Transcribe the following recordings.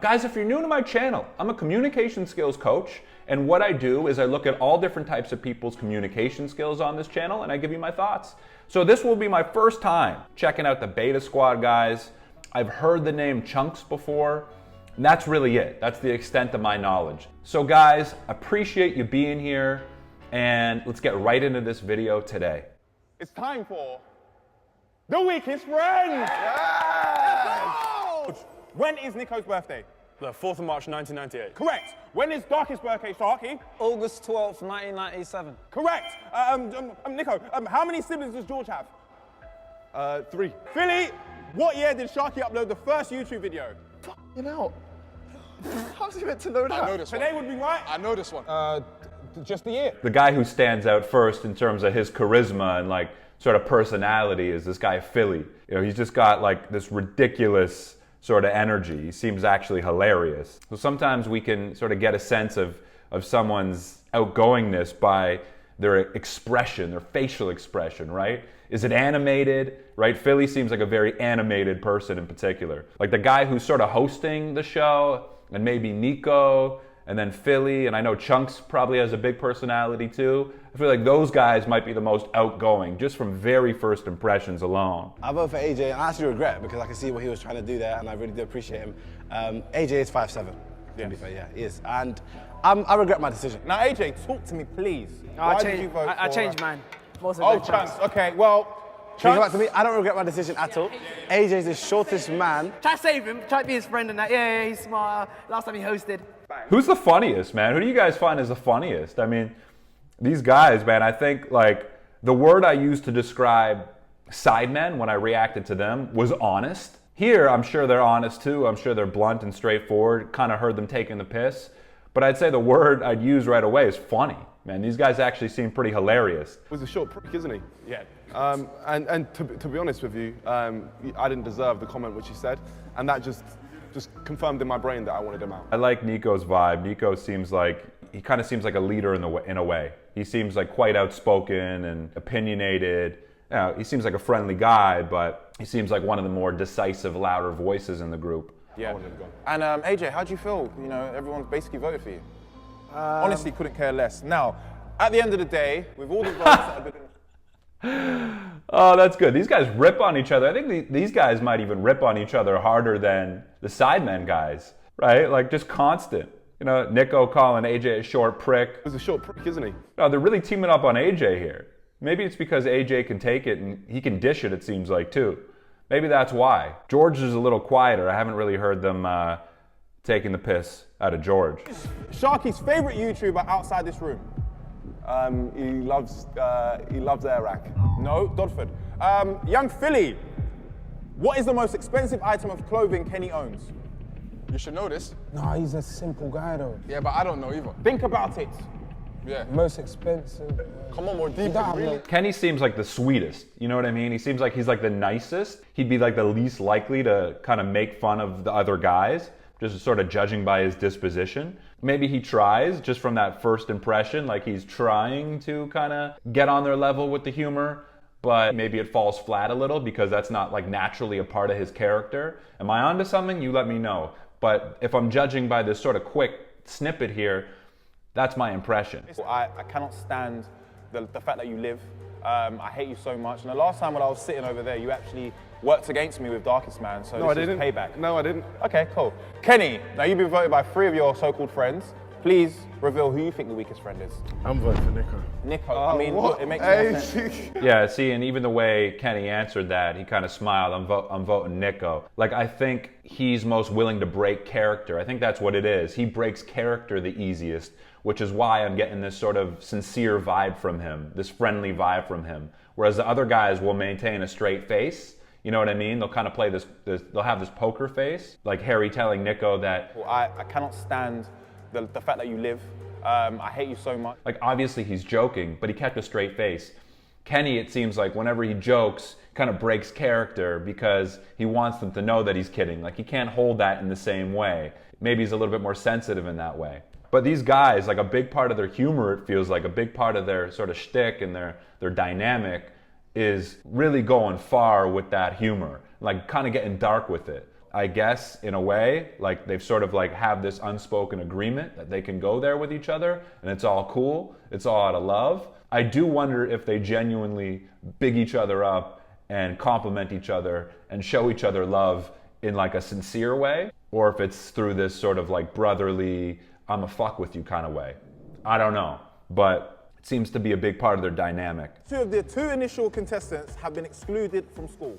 Guys, if you're new to my channel, I'm a communication skills coach, and what I do is I look at all different types of people's communication skills on this channel, and I give you my thoughts. So this will be my first time checking out the Beta Squad guys. I've heard the name Chunks before, and that's really it. That's the extent of my knowledge. So guys, appreciate you being here, and let's get right into this video today. It's time for the weakest friend. Yes! When is Nico's birthday? The 4th of March, 1998. Correct. When is Dark's birthday, Sharky? August 12th, 1997. Correct. Nico, how many siblings does George have? 3. Philly, what year did Sharky upload the first YouTube video? You know, how's he meant to know that? I know this Today one. would be right. I know this one. Just the year. The guy who stands out first in terms of his charisma and like sort of personality is this guy Philly. You know, he's just got like this ridiculous sort of energy. He seems actually hilarious. So sometimes we can sort of get a sense of someone's outgoingness by their expression, their facial expression, right? Is it animated, right? Philly seems like a very animated person in particular. Like the guy who's sort of hosting the show, and maybe Nico, and then Philly, and I know Chunks probably has a big personality too. I feel like those guys might be the most outgoing, just from very first impressions alone. I vote for AJ, and I actually regret it because I can see what he was trying to do there, and I really do appreciate him. AJ is 5'7", to be fair, yeah, he is. And I regret my decision. Now, AJ, talk to me, please. Why did you vote for... I changed mine. Most of Oh, the Chunks. Okay, well, Can you come back Chunks... to me? I don't regret my decision at all. AJ's the shortest man. Try to save him, try to be his friend and that. Yeah, he's smart. Last time he hosted. Who's the funniest, man? Who do you guys find is the funniest? I mean, these guys, man, I think like the word I used to describe sidemen when I reacted to them was honest. Here, I'm sure they're honest too. I'm sure they're blunt and straightforward. Kind of heard them taking the piss. But I'd say the word I'd use right away is funny. Man, these guys actually seem pretty hilarious. Was a short prick, isn't he? Yeah. And to be honest with you, I didn't deserve the comment which he said, and that just confirmed in my brain that I wanted him out. I like Nico's vibe. Nico seems like, he kind of seems like a leader in a way. He seems like quite outspoken and opinionated. You know, he seems like a friendly guy, but he seems like one of the more decisive, louder voices in the group. Yeah. And AJ, how do you feel? You know, everyone's basically voted for you. Honestly, couldn't care less. Now, at the end of the day, with all the votes that have been... Oh, that's good. These guys rip on each other. I think these guys might even rip on each other harder than the Sidemen guys, right? Like just constant. You know, Nico calling AJ a short prick. Was a short prick, isn't he? No, they're really teaming up on AJ here. Maybe it's because AJ can take it and he can dish it seems like, too. Maybe that's why. George is a little quieter. I haven't really heard them taking the piss out of George. Sharky's favorite YouTuber outside this room? He loves Iraq. No, Dodford. Young Philly, what is the most expensive item of clothing Kenny owns? You should know this. No, he's a simple guy though. Yeah, but I don't know either. Think about it. Yeah. Most expensive. Come on, more deep. don't have Really? no- Kenny seems like the sweetest, you know what I mean? He seems like he's like the nicest. He'd be like the least likely to kind of make fun of the other guys, just sort of judging by his disposition. Maybe he tries just from that first impression, like he's trying to kind of get on their level with the humor, but maybe it falls flat a little because that's not like naturally a part of his character. Am I onto something? You let me know. But if I'm judging by this sort of quick snippet here, that's my impression. I cannot stand the fact that you live. I hate you so much. And the last time when I was sitting over there, you actually worked against me with Darkest Man, so No, I this didn't. is payback. No, I didn't. Okay, cool. Kenny, now you've been voted by 3 of your so-called friends. Please reveal who you think the weakest friend is. I'm voting for Nico. Nico, I mean, What? look, it makes more sense. Yeah, see, and even the way Kenny answered that, he kind of smiled. I'm voting Nico. Like, I think he's most willing to break character. I think that's what it is. He breaks character the easiest, which is why I'm getting this sort of sincere vibe from him, this friendly vibe from him. Whereas the other guys will maintain a straight face. You know what I mean? They'll kind of play this they'll have this poker face. Like Harry telling Nico that, Well, I cannot stand the fact that you live. I hate you so much. like, obviously he's joking, but he kept a straight face. Kenny, it seems like whenever he jokes, kind of breaks character because he wants them to know that he's kidding. Like, he can't hold that in the same way. Maybe he's a little bit more sensitive in that way. But these guys, like, a big part of their humor, it feels like, a big part of their sort of shtick and their dynamic is really going far with that humor, like kind of getting dark with it. I guess in a way, like they've sort of like have this unspoken agreement that they can go there with each other and it's all cool, it's all out of love. I do wonder if they genuinely big each other up and compliment each other and show each other love in like a sincere way, or if it's through this sort of like brotherly, I'm a fuck with you kind of way. I don't know, but it seems to be a big part of their dynamic. Two of the two initial contestants have been excluded from school.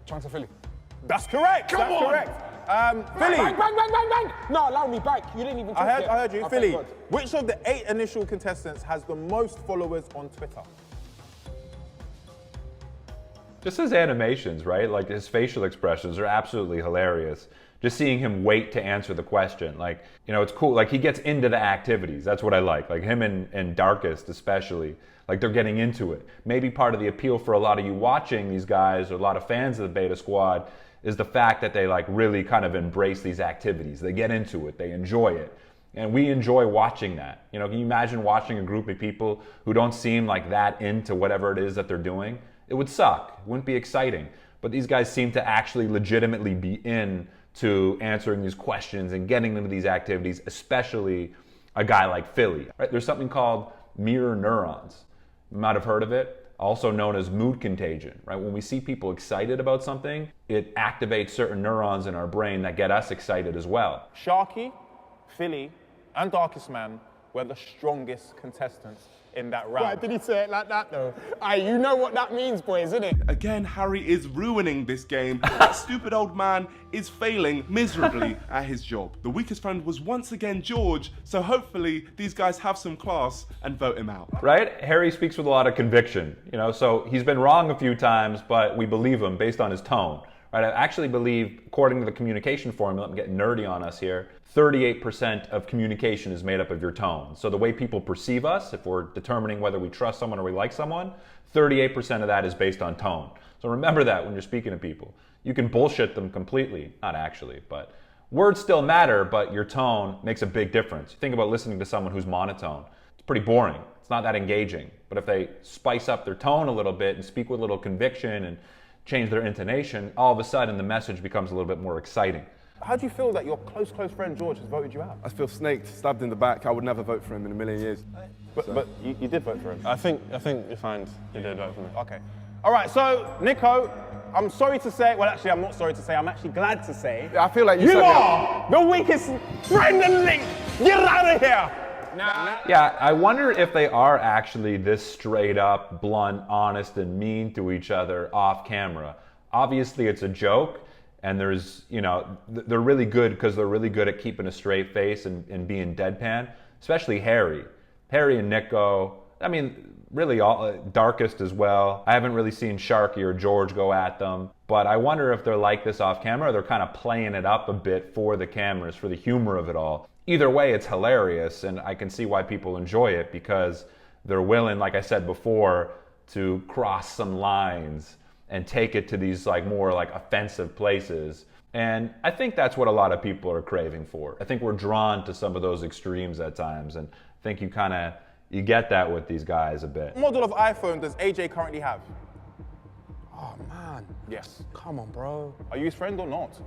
Chunks of Philly. That's correct. Come on. Correct. Philly. Bang, bang, bang, bang, bang! No, allow me back. You didn't even talk I yet. heard you. Oh, Philly. thank God. Which of the 8 initial contestants has the most followers on Twitter? Just his animations, right? Like his facial expressions are absolutely hilarious. Just seeing him wait to answer the question. Like, you know, it's cool. Like he gets into the activities. That's what I like. Like him and Darkest especially. Like they're getting into it. Maybe part of the appeal for a lot of you watching these guys, or a lot of fans of the Beta Squad, is the fact that they like really kind of embrace these activities. They get into it. They enjoy it. And we enjoy watching that. You know, can you imagine watching a group of people who don't seem like that into whatever it is that they're doing? It would suck. It wouldn't be exciting. But these guys seem to actually legitimately be in to answering these questions and getting into these activities, especially a guy like Philly. Right? There's something called mirror neurons. You might have heard of it. Also known as mood contagion, right? When we see people excited about something, it activates certain neurons in our brain that get us excited as well. Sharky, Philly, and Darkest Man were the strongest contestants in that round. Why did he say it like that though? You know what that means, boys, isn't it? Again, Harry is ruining this game. That stupid old man is failing miserably at his job. The weakest friend was once again George, so hopefully these guys have some class and vote him out. Right? Harry speaks with a lot of conviction, you know, so he's been wrong a few times, but we believe him based on his tone. Right? I actually believe, according to the communication formula, I'm getting nerdy on us here, 38% of communication is made up of your tone. So the way people perceive us, if we're determining whether we trust someone or we like someone, 38% of that is based on tone. So remember that when you're speaking to people. You can bullshit them completely, not actually, but words still matter, but your tone makes a big difference. Think about listening to someone who's monotone. It's pretty boring. It's not that engaging. But if they spice up their tone a little bit and speak with a little conviction and change their intonation, all of a sudden the message becomes a little bit more exciting. How do you feel that your close friend George has voted you out? I feel snaked, stabbed in the back. I would never vote for him in a million years. But you did vote for him. I think you find you did vote for me. Okay. All right, so Nico, I'm sorry to say, well actually I'm not sorry to say, I'm actually glad to say, I feel like you you said are the weakest friend in the link. Get out of here. Yeah, I wonder if they are actually this straight up, blunt, honest, and mean to each other off camera. Obviously it's a joke, and there's, you know, they're really good because they're really good at keeping a straight face and being deadpan, especially Harry. Harry and Nico, I mean, really all, Darkest as well. I haven't really seen Sharky or George go at them, but I wonder if they're like this off camera, or they're kind of playing it up a bit for the cameras, for the humor of it all. Either way, it's hilarious, and I can see why people enjoy it, because they're willing, like I said before, to cross some lines and take it to these like more like offensive places. And I think that's what a lot of people are craving for. I think we're drawn to some of those extremes at times, and I think you get that with these guys a bit. What model of iPhone does AJ currently have? Oh man. Yes. Come on, bro. Are you his friend or not?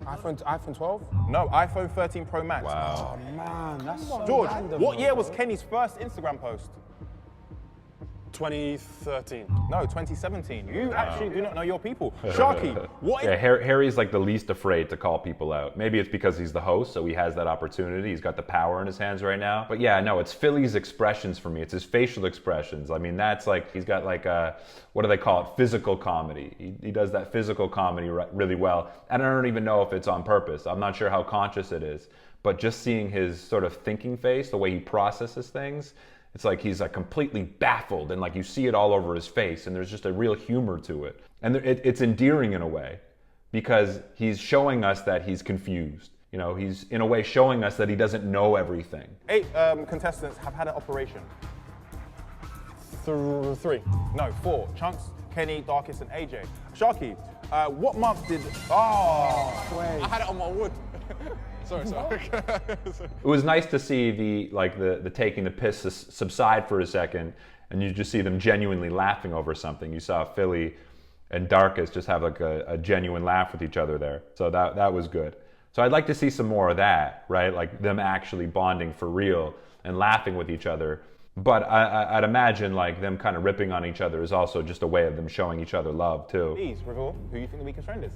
iPhone 12? No, iPhone 13 Pro Max. Wow. Oh man, that's so George, random, what year bro. was Kenny's first Instagram post? 2013. No, 2017. You actually do not know your people. Sharky, what Yeah, Harry's like the least afraid to call people out. Maybe it's because he's the host, so he has that opportunity. He's got the power in his hands right now. But yeah, no, it's Philly's expressions for me. It's his facial expressions. I mean, that's like, he's got like a, what do they call it? Physical comedy. He does that physical comedy really well. And I don't even know if it's on purpose. I'm not sure how conscious it is. But just seeing his sort of thinking face, the way he processes things, it's like he's like completely baffled, and like you see it all over his face, and there's just a real humor to it. And it's endearing in a way, because he's showing us that he's confused. You know, he's in a way showing us that he doesn't know everything. 8 contestants have had an operation. 3. No, 4. Chunks, Kenny, Darkest, and AJ. Sharky, what month did... Oh, Wait. I had it on my wood. sorry. It was nice to see the taking the piss subside for a second, and you just see them genuinely laughing over something. You saw Philly and Darkus just have like a genuine laugh with each other there. So that was good. So I'd like to see some more of that, right? Like them actually bonding for real and laughing with each other. But I'd imagine like them kind of ripping on each other is also just a way of them showing each other love too. Please reveal who you think the weakest friend is.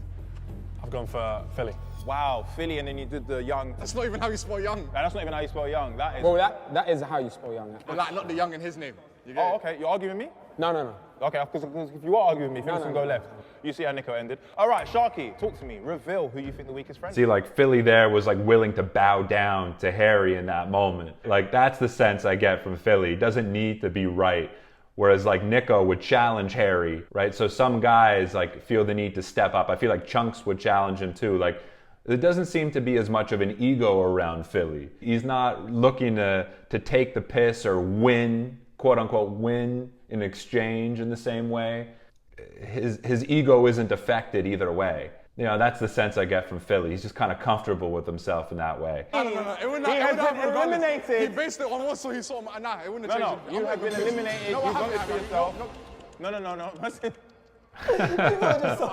I've gone for Philly. Wow, Philly, and then you did the young. That's not even how you spell young. That's not even how you spell young. That is. Well, that is how you spell young. But like, not the young in his name. You get Oh, it? okay. You're arguing with me? No. Okay, because if you are arguing with me, Philly's no, gonna go no. left. You see how Nico ended. All right, Sharky, talk to me. Reveal who you think the weakest friend is. See, like Philly there was like willing to bow down to Harry in that moment. Like that's the sense I get from Philly. He doesn't need to be right. Whereas like Nico would challenge Harry, right? So some guys like feel the need to step up. I feel like Chunks would challenge him too. Like there doesn't seem to be as much of an ego around Philly. He's not looking to take the piss or win, quote unquote, win in exchange in the same way. His ego isn't affected either way. You know, that's the sense I get from Philly. He's just kind of comfortable with himself in that way. No. It wouldn't He has happen been regardless. eliminated. He based it on what, so he saw him. Nah, it wouldn't have No, changed. you have been eliminated. No, You I voted haven't. for yourself. No. Listen. You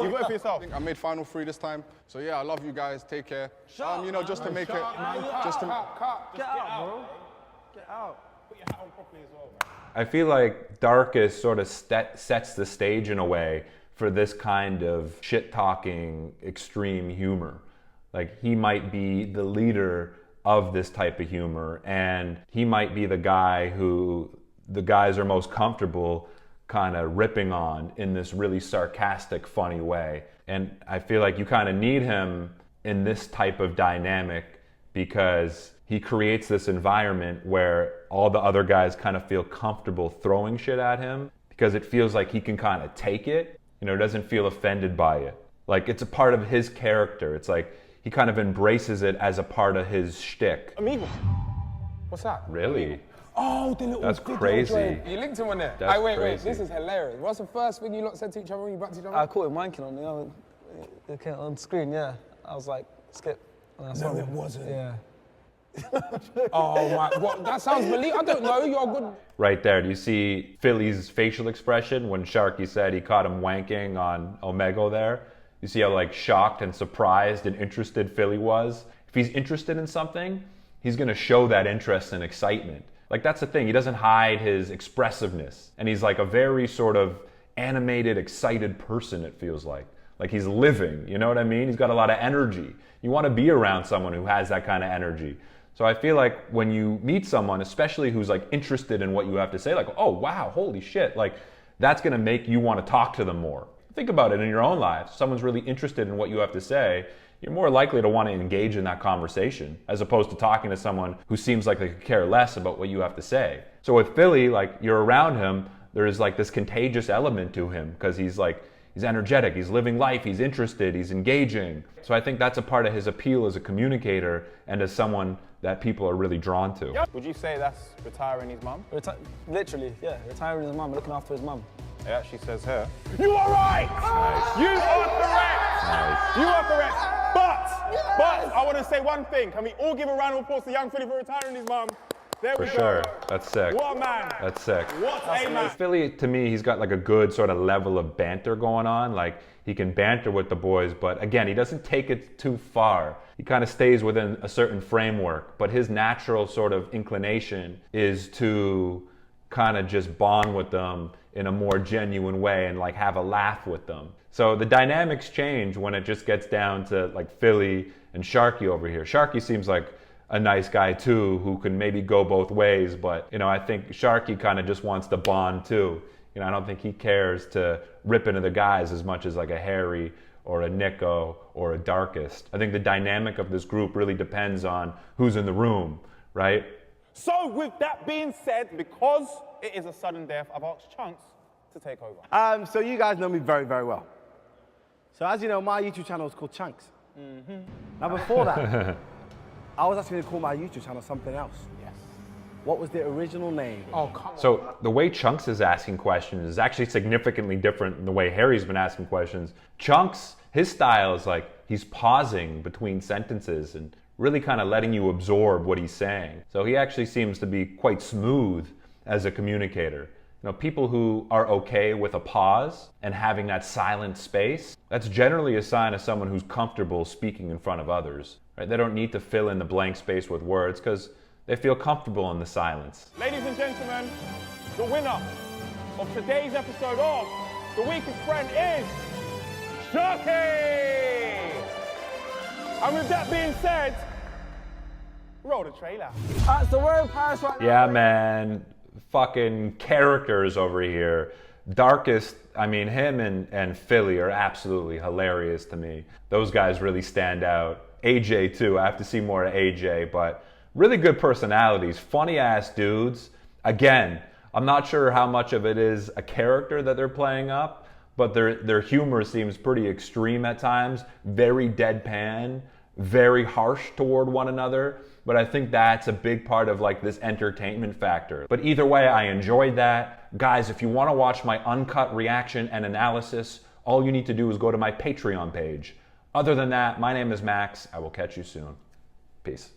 voted for yourself. I made final 3 this time. So yeah, I love you guys. Take care. You know, just to make it. Just to. Get out, bro. Get out. I feel like Darkus sort of sets the stage in a way for this kind of shit-talking, extreme humor. Like he might be the leader of this type of humor, and he might be the guy who the guys are most comfortable kind of ripping on in this really sarcastic, funny way. And I feel like you kind of need him in this type of dynamic because he creates this environment where all the other guys kind of feel comfortable throwing shit at him because it feels like he can kind of take it, you know, doesn't feel offended by it. Like it's a part of his character. It's like he kind of embraces it as a part of his shtick. Amiibo. What's that? Really? Oh, the little That's video crazy. joint. You linked him on there. That's Wait, crazy. this is hilarious. What's the first thing you lot said to each other when you backed each other? I caught him wanking on screen, yeah. I was like, skip. And I saw No, it him. wasn't. Yeah. Oh my, what? That sounds believable. I don't know. You're good. Right there, do you see Philly's facial expression when Sharky said he caught him wanking on Omega there? You see how like shocked and surprised and interested Philly was? If he's interested in something, he's gonna show that interest and excitement. Like that's the thing, he doesn't hide his expressiveness. And he's like a very sort of animated, excited person, it feels like. Like he's living, you know what I mean? He's got a lot of energy. You wanna be around someone who has that kind of energy. So I feel like when you meet someone, especially who's like interested in what you have to say, like, oh wow, holy shit, like that's gonna make you wanna talk to them more. Think about it in your own life. If someone's really interested in what you have to say, you're more likely to want to engage in that conversation as opposed to talking to someone who seems like they could care less about what you have to say. So with Philly, like you're around him, there's like this contagious element to him because he's energetic, he's living life, he's interested, he's engaging. So I think that's a part of his appeal as a communicator and as someone that people are really drawn to. Would you say that's retiring his mum? Literally, yeah. Retiring his mum, looking after his mum. It actually says here. You are right! You are correct! You are correct! But I want to say one thing. Can we all give a round of applause to young Philly for retiring his mum? There For we sure, go. that's sick. What a man! That's sick. What a man! Philly, to me, he's got like a good sort of level of banter going on. Like he can banter with the boys, but again, he doesn't take it too far. He kind of stays within a certain framework, but his natural sort of inclination is to kind of just bond with them in a more genuine way and like have a laugh with them. So the dynamics change when it just gets down to like Philly and Sharky over here. Sharky seems like a nice guy too, who can maybe go both ways, but you know, I think Sharky kind of just wants to bond too. You know, I don't think he cares to rip into the guys as much as like a Harry or a Nico or a Darkest. I think the dynamic of this group really depends on who's in the room, right? So with that being said, because it is a sudden death, I've asked Chunks to take over. So you guys know me very, very well. So as you know, my YouTube channel is called Chunks. Now before that, I was actually going to call my YouTube channel something else. Yes. What was the original name? Oh, come on. So the way Chunks is asking questions is actually significantly different than the way Harry's been asking questions. Chunks, his style is like he's pausing between sentences and really kind of letting you absorb what he's saying. So he actually seems to be quite smooth as a communicator. People who are okay with a pause and having that silent space, that's generally a sign of someone who's comfortable speaking in front of others. Right? They don't need to fill in the blank space with words because they feel comfortable in the silence. Ladies and gentlemen, the winner of today's episode of The Weakest Friend is Sharky! And with that being said, roll the trailer. It's the word Paris right now. Yeah, man. Fucking characters over here. Darkest, him and Philly are absolutely hilarious to me. Those guys really stand out. AJ too, I have to see more of AJ, but really good personalities, funny ass dudes. Again, I'm not sure how much of it is a character that they're playing up, but their humor seems pretty extreme at times, very deadpan, very harsh toward one another. But I think that's a big part of like this entertainment factor. But either way, I enjoyed that. Guys, if you want to watch my uncut reaction and analysis, all you need to do is go to my Patreon page. Other than that, my name is Max. I will catch you soon. Peace.